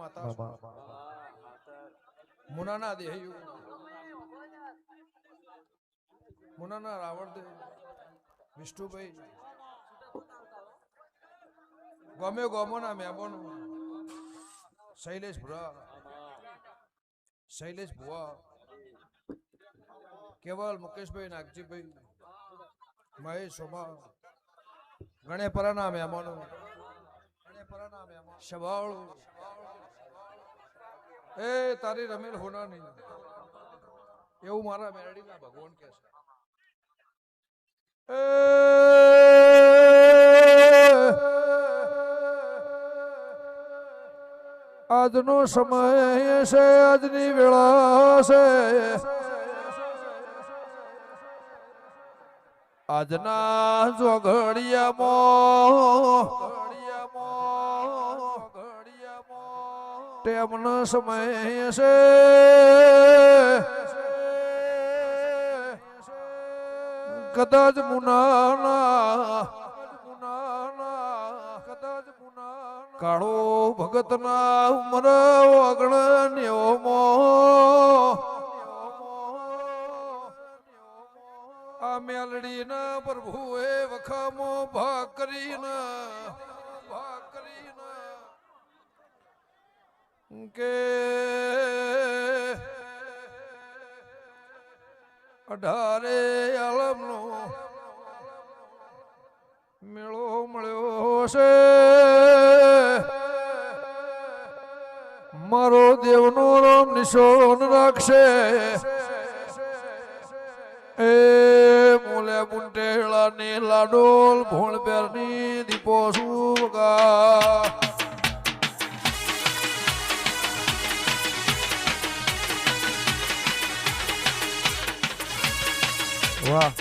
માતા મુનાના દેહયુ મુનાના રાવણ દે વિષ્ણુભાઈ ગમે ગમોના મહેમાનો શૈલેષ ભુવા કેવલ મુકેશભાઈ નાગજીભાઈ મહેશ સોમા ગણેપરાના મહેમાનો શવાળુ એ તારી રમેલ હોના નહીં એવું મારા મેરડીના ભગવાન કહે છે. આજનો સમય છે, આજની વેળા છે, આજના જોગડિયામાં ટેમનો સમય છે. કદાચ મુનાના કાળો ભગતના ઉમર ઓગણ આ મેલડીના પ્રભુએ વખામો ભાગ કરીને કે 18 આલમનો મેળો મળ્યો છે. મારો દેવનો રામ નિશાન રાખશે. એ મોલે મુંટેલાની લાડોલ ભોળ પેરની દીપો સુગા વાહ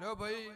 લો ભાઈ